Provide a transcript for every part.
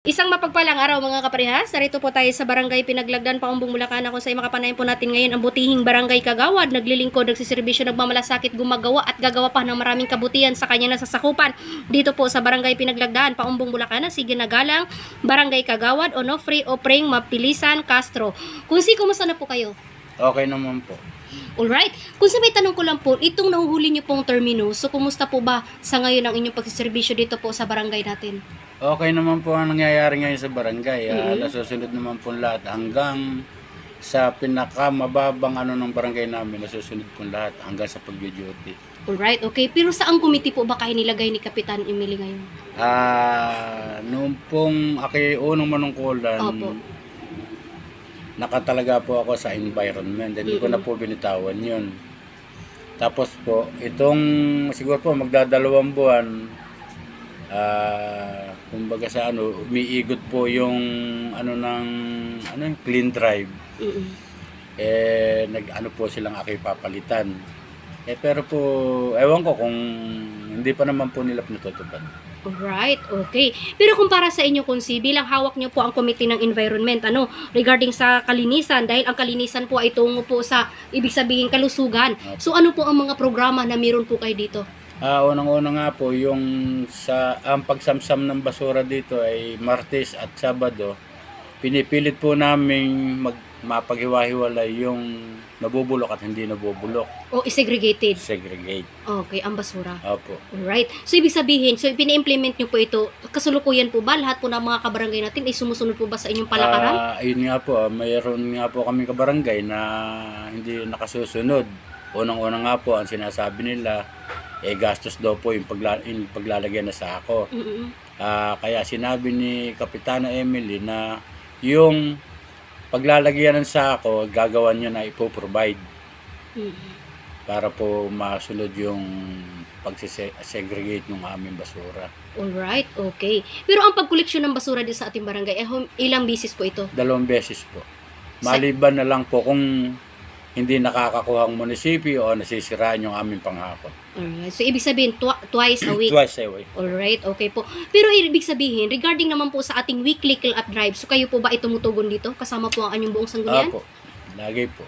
Isang mapagpalang araw mga kaparehas. Narito po tayo sa Barangay Pinaglagdan, Paumbong, Bulacan. Ako sa makapanayan po natin ngayon ang butihing Barangay Kagawad. Naglilingkod, nagsiservisyo, nagmamalasakit, gumagawa at gagawa pa ng maraming kabutihan sa kanya nasasakupan. Dito po sa Barangay Pinaglagdan, Paumbong, Bulacan. Sige na galang, Barangay Kagawad, Onofre Opring Mapilisan Castro. Kunsi, kumusta na po kayo? Okay naman po. Alright. Kung sa may tanong ko lang po, itong nahuhuli niyo pong termino, so kumusta po ba sa ngayon ang inyong pagsiservisyo dito po sa barangay natin? Okay naman po ang nangyayari ngayon sa barangay. Nasusunod naman po lahat hanggang sa pinakamababang ng barangay namin. Nasusunod po lahat hanggang sa pag-duty. Alright, okay. Pero saang committee po ba kayo nilagay ni Kapitan Emily ngayon? Noong pong unang manungkulan, Opo. nakatalaga po ako sa environment. Hindi ko na po binitawan yun. Tapos po, itong siguro po magdadalawang buwan, kumbaga sa umiigot po yung clean drive. Nag po silang papalitan. Pero po, ewan ko kung hindi pa naman po nila pinatutupad. Alright, okay. Pero kung para sa inyo, Kunsi, bilang hawak niyo po ang Committee ng Environment, regarding sa kalinisan, dahil ang kalinisan po ay tungo po sa, ibig sabihin, kalusugan. So, ano po ang mga programa na meron po kayo dito? Unang-una nga po, ang pagsamsam ng basura dito ay Martes at Sabado. Pinipilit po namin mapaghiwa-hiwalay yung nabubulok at hindi nabubulok. O segregated? Segregate. Okay, ang basura. Opo. Alright. So, ibig sabihin, so pini-implement nyo po ito, kasulukuyan po ba? Lahat po ng mga kabarangay natin ay sumusunod po ba sa inyong palakaran? Ayun nga po, mayroon nga po kami kabarangay na hindi nakasusunod. Unang-una nga po, ang sinasabi nila, gastos daw po yung paglalagyan na sako. Kaya sinabi ni Kapitana Emily na yung paglalagyan ng sako, gagawan niya na ipoprovide. Para po masunod yung pag-segregate ng aming basura. Alright, okay. Pero ang pagkoleksyon ng basura din sa ating barangay, ilang bisis po ito? 2 beses po. Maliban na lang po kung hindi nakakakuha ang munisipyo o nasisiraan yung aming panghakot. Alright. So, ibig sabihin, twice a week? Twice a week. Alright, okay po. Pero ibig sabihin, regarding naman po sa ating weekly clean up drive, so kayo po ba ay tumutugon dito? Kasama po ang anyong buong sanggunian? Opo. Lagi po.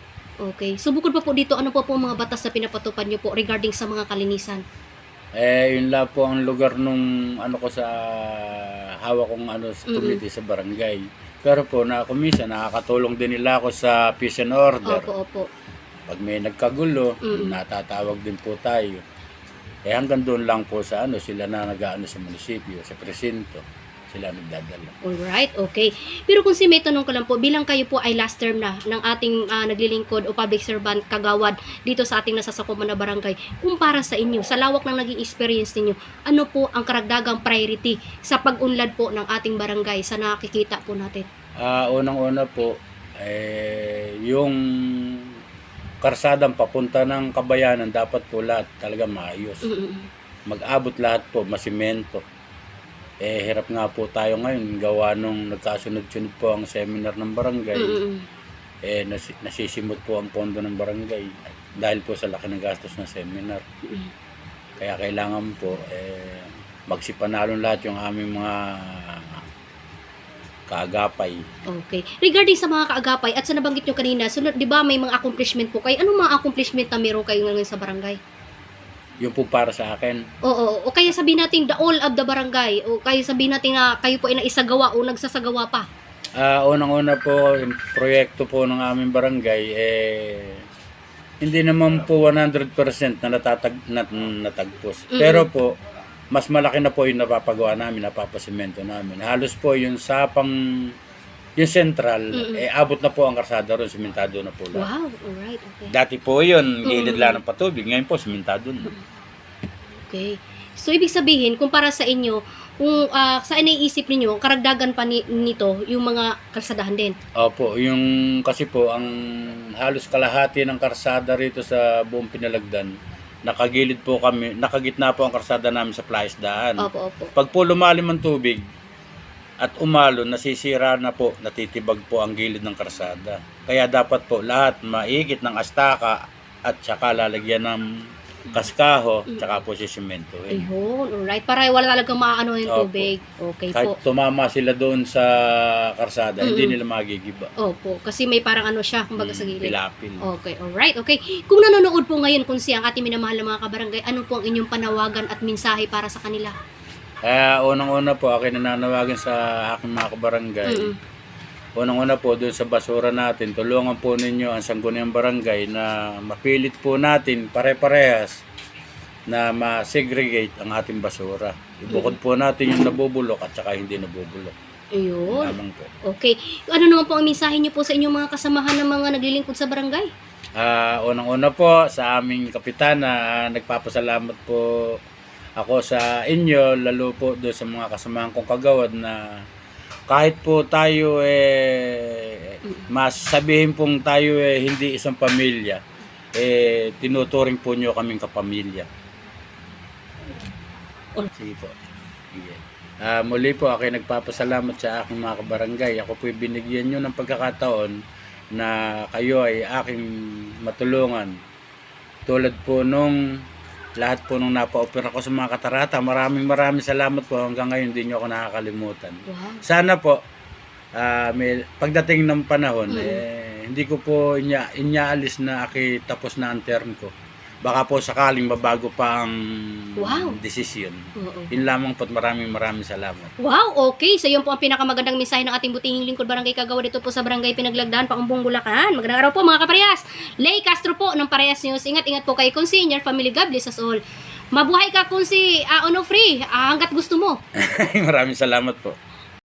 Okay. So, bukod pa po dito, ano po ang mga batas na pinapatupad nyo po regarding sa mga kalinisan? Yun lang po ang lugar nung sa hawak kong sa committee sa barangay. Pero po, kumisa, nakakatulong din nila ako sa peace and order. Opo. Pag may nagkagulo, natatawag din po tayo. Hanggang doon lang po sa sila na nag-aano sa munisipyo, sa presinto, sila nagdadala. Alright, okay. Pero kung may tanong ko lang po, bilang kayo po ay last term na ng ating naglilingkod o public servant kagawad dito sa ating nasasakupan na barangay, kung para sa inyo, sa lawak ng naging experience ninyo, ano po ang karagdagang priority sa pag-unlad po ng ating barangay sa nakikita po natin? Unang-una po, yung karsadang papunta ng Kabayanan, dapat po lahat talaga maayos. Mag-abot lahat po, masimento. Hirap nga po tayo ngayon, gawa nung nagkasunod-sunod po ang seminar ng barangay. Nasisimot po ang pondo ng barangay dahil po sa laki ng gastos ng seminar. Kaya kailangan po, magsipanalon lahat yung aming mga kaagapay. Okay. Regarding sa mga kaagapay, at sa nabanggit nyo kanina, so, di ba may mga accomplishment po kayo? Anong mga accomplishment na meron kayo ngayon sa barangay? Yung po para sa akin. Oo. O kaya sabihin natin the all of the barangay. O kaya sabihin natin na kayo po ay naisagawa o nagsasagawa pa. Unang-una po, yung proyekto po ng aming barangay, hindi naman po 100% na natagpos. Pero po, mas malaki na po yung napapagawa namin, napapasimento namin. Halos po yung yung central, abot na po ang karsada ron, simentado na po lahat. Wow, alright, okay. Dati po yun, gilid lang ng patubig, ngayon po simentado na. Okay. So, ibig sabihin, kung para sa inyo, kung saan naiisip ninyo, karagdagan pa nito, yung mga kalsadahan din? Opo, kasi po, ang halos kalahati ng karsada rito sa buong Pinalagdan, nakagilid po kami, nakagitna po ang karsada namin sa plaisdaan. Opo. Pag po lumalim ang tubig at umalo, nasisira na po, natitibag po ang gilid ng karsada. Kaya dapat po lahat maikit ng astaka at saka lalagyan ng kaskaho, tsaka po sisimentohin. Ayun, alright. Para wala talagang maaano yung Opo. tubig. Okay Kahit po. tumama sila doon sa karsada, hindi nila magigiba. Opo, kasi may parang ano siya, kumbaga sa gilid. Pilapil. Okay, alright, okay. Kung nanonood po ngayon kung siya ang ating minamahal na mga kabarangay, ano po ang inyong panawagan at mensahe para sa kanila? Unang-una po, akin nananawagan sa aking mga kabarangay. Unang-una po, doon sa basura natin, tulungan po ninyo ang Sangguniang Barangay na mapilit po natin pare-parehas na ma-segregate ang ating basura. Ibukod po natin yung nabubulok at saka hindi nabubulok. Ayun. Lamang po. Okay. Ano naman po ang mensahe niyo po sa inyong mga kasamahan ng mga naglilingkod sa barangay? Unang-una po sa aming kapitana, nagpapasalamat po ako sa inyo, lalo po doon sa mga kasamahan kong kagawad na kahit po tayo masasabihin pong tayo hindi isang pamilya, tinuturing po nyo kaming kapamilya. Sige po. Sige. Muli po ako nagpapasalamat sa aking mga kabarangay. Ako po binigyan nyo ng pagkakataon na kayo ay aking matulungan. Tulad po nung lahat po nung napa-opera ko sa mga katarata, maraming salamat po, hanggang ngayon hindi nyo ako nakakalimutan. Wow. Sana po may pagdating ng panahon hindi ko po inyaalis na tapos na ang term ko. Baka po sakaling mabago pa ang desisyon. Oo. Yun lamang po at maraming salamat. Wow, okay. So yun po ang pinakamagandang mensahe ng ating butihing lingkod barangay kagawad dito po sa barangay Pinaglagdaan, Paumbong, Bulacan. Magandang araw po mga kaparehas. Lay Castro po ng Parehas News. Ingat po kayo, Consignor, family, God bless us all. Mabuhay ka, Kunsi Onofre, hanggat gusto mo. Maraming salamat po.